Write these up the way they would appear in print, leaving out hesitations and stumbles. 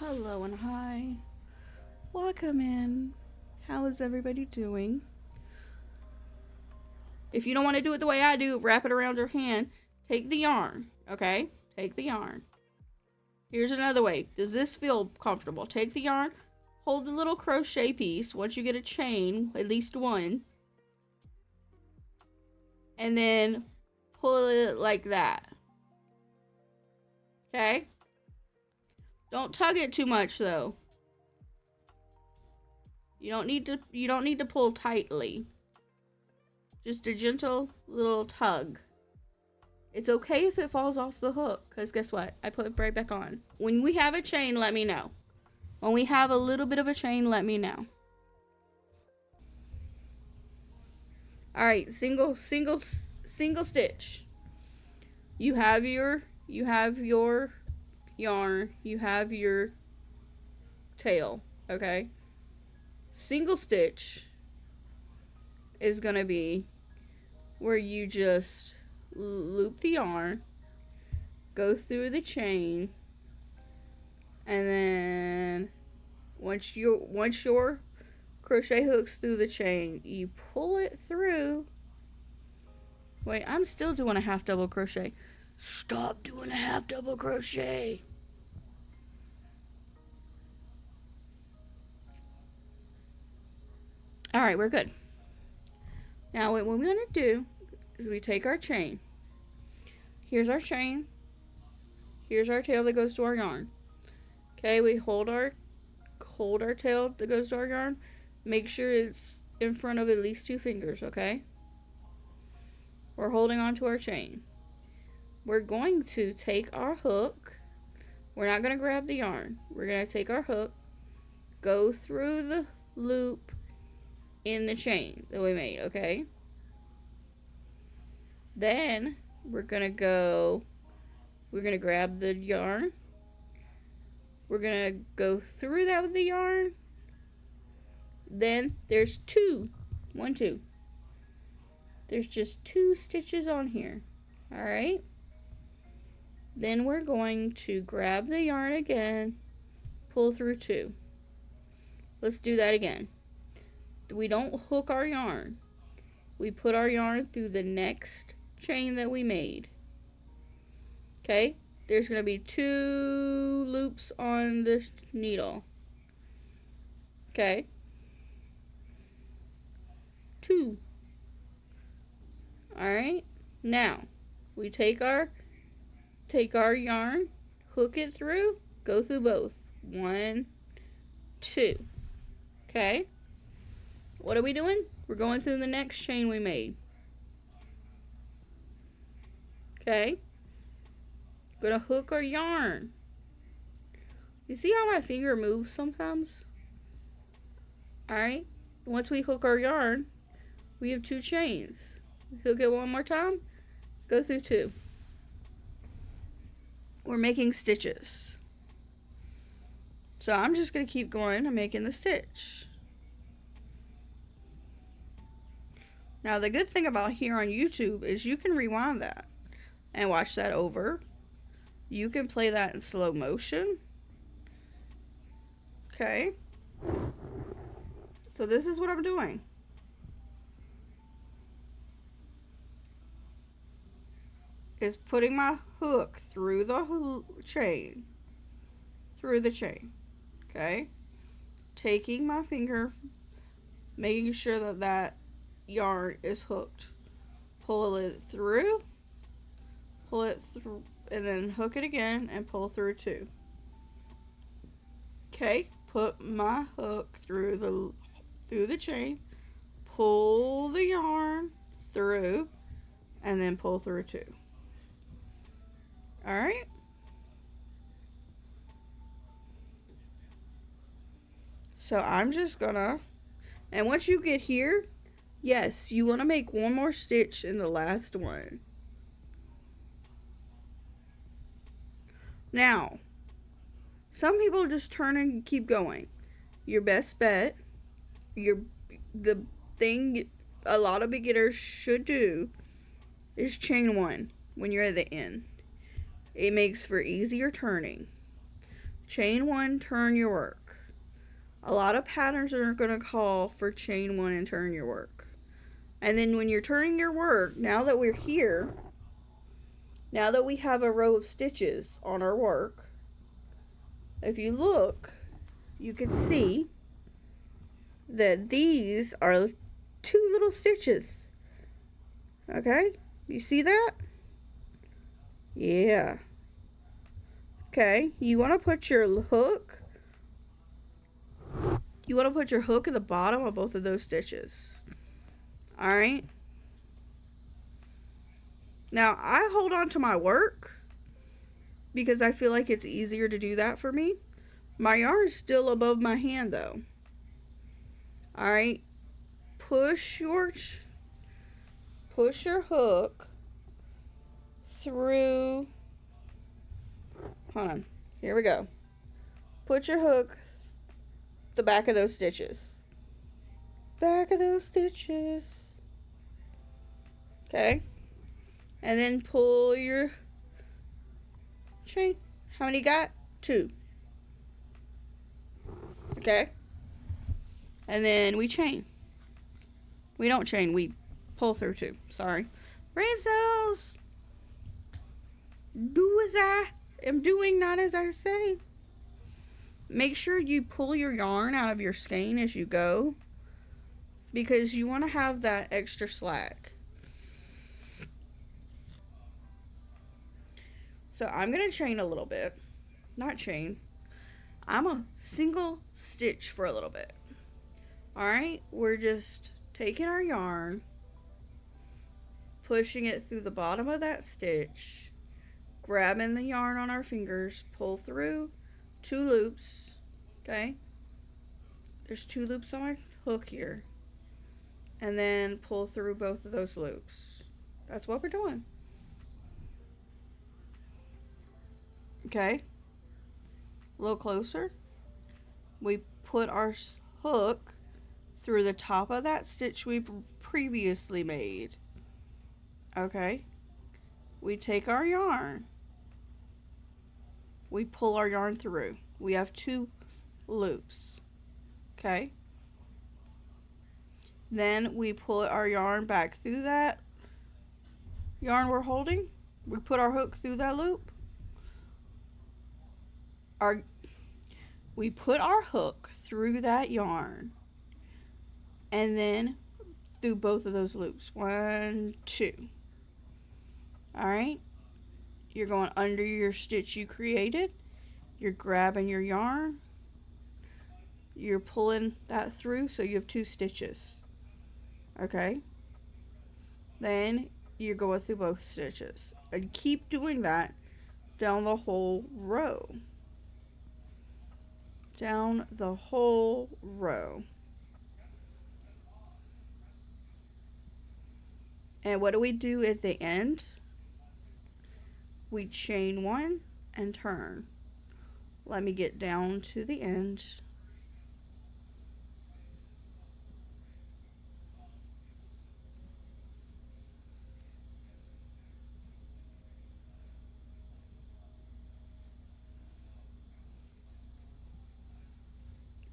Hello and hi. Welcome in. How is everybody doing? If you don't want to do it the way I do, wrap it around your hand. Take the yarn, okay? Take the yarn. Here's another way. Does this feel comfortable? Take the yarn, hold the little crochet piece once you get a chain, at least one, and then pull it like that. Okay? Don't tug it too much though. You don't need to pull tightly. Just a gentle little tug. It's okay if it falls off the hook, because guess what? I put it right back on. When we have a chain, let me know. When we have a little bit of a chain, let me know. Alright, single stitch. You have your yarn, you have your tail, okay? Single stitch is gonna be where you just loop the yarn, go through the chain, and then once your crochet hooks through the chain, you pull it through. Wait, I'm still doing a half double crochet. Stop doing a half double crochet. All right, we're good. Now what we're gonna do is we take our chain. Here's our chain. Here's our tail that goes to our yarn. Okay, we hold our tail that goes to our yarn. Make sure it's in front of at least 2 fingers, okay? We're holding on to our chain. We're going to take our hook. We're not going to grab the yarn. We're going to take our hook, go through the loop in the chain that we made, okay? Then we're going to grab the yarn. We're going to go through that with the yarn. Then there's 2. 1, 2. There's just 2 stitches on here. All right? Then we're going to grab the yarn again, pull through 2. Let's do that again. We don't hook our yarn. We put our yarn through the next chain that we made. Okay? There's going to be 2 loops on the needle. Okay? 2. Alright? Now, we take our yarn, hook it through, go through both. 1, 2. Okay? What are we doing? We're going through the next chain we made. Okay? We're gonna hook our yarn. You see how my finger moves sometimes? Alright? Once we hook our yarn, we have 2 chains. Hook it one more time, go through 2. We're making stitches. So I'm just going to keep going and making the stitch. Now the good thing about here on YouTube is you can rewind that and watch that over. You can play that in slow motion. Okay. So this is what I'm doing. Is putting my hook through the chain. Okay? Taking my finger, making sure that yarn is hooked. Pull it through, and then hook it again and pull through 2. Okay? Put my hook through the chain, pull the yarn through, and then pull through 2. Alright? So I'm just gonna, and once you get here, yes, you want to make one more stitch in the last one. Now, some people just turn and keep going. Your best bet, the thing a lot of beginners should do is chain 1 when you're at the end. It makes for easier turning. chain one, turn your work. A lot of patterns are going to call for chain one and turn your work. And then when you're turning your work, now that we're here, now that we have a row of stitches on our work, if you look, you can see that these are 2 little stitches. Okay? You see that? Yeah. Okay, you want to put your hook at the bottom of both of those stitches. Alright? Now, I hold on to my work because I feel like it's easier to do that for me. My yarn is still above my hand though. Alright? Push your hook through. Hold on. Here we go. Put your hook the back of those stitches. Back of those stitches. Okay. And then pull your chain. How many you got? 2. Okay. And then we chain. We don't chain, we pull through 2. Sorry. Brain cells. Do as I am doing, not as I say. Make sure you pull your yarn out of your skein as you go, because you want to have that extra slack. So I'm going to chain a little bit. Not chain. I'm a single stitch for a little bit. Alright, we're just taking our yarn, pushing it through the bottom of that stitch, grabbing the yarn on our fingers, pull through 2 loops. Okay? There's 2 loops on my hook here. And then pull through both of those loops. That's what we're doing. Okay? A little closer. We put our hook through the top of that stitch we previously made. Okay? We take our yarn. We pull our yarn through. We have 2 loops. Okay? Then we pull our yarn back through that yarn we're holding. We put our hook through that loop. We put our hook through that yarn, and then through both of those loops. 1, 2. Alright? You're going under your stitch you created. You're grabbing your yarn. You're pulling that through so you have 2 stitches. Okay? Then you're going through both stitches. And keep doing that down the whole row. Down the whole row. And what do we do at the end? We chain 1 and turn. Let me get down to the end.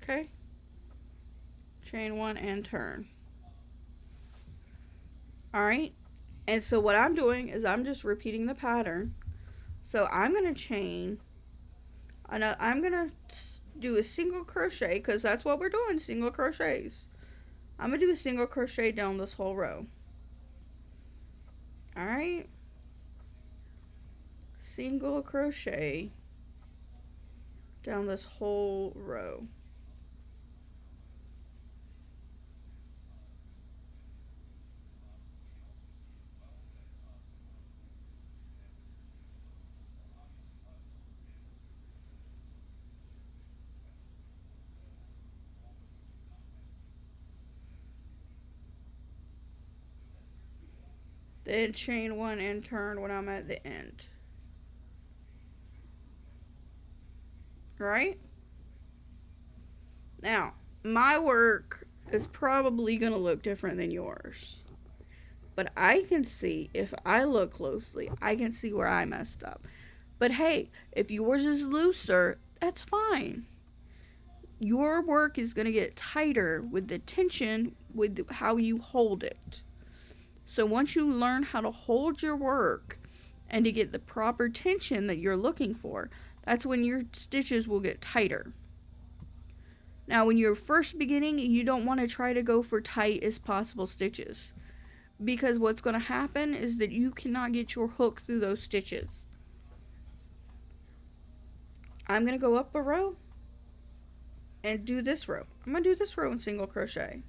Okay? Chain 1 and turn. Alright? And so what I'm doing is I'm just repeating the pattern. So I'm going to chain. I'm going to do a single crochet, because that's what we're doing, single crochets. I'm going to do a single crochet down this whole row. Alright? Single crochet down this whole row. Then chain 1 and turn when I'm at the end. Right? Now, my work is probably going to look different than yours. But I can see, if I look closely, I can see where I messed up. But hey, if yours is looser, that's fine. Your work is going to get tighter with the tension with how you hold it. So once you learn how to hold your work and to get the proper tension that you're looking for, that's when your stitches will get tighter. Now, when you're first beginning, you don't want to try to go for tight as possible stitches, because what's going to happen is that you cannot get your hook through those stitches. I'm going to go up a row and do this row. I'm going to do this row in single crochet.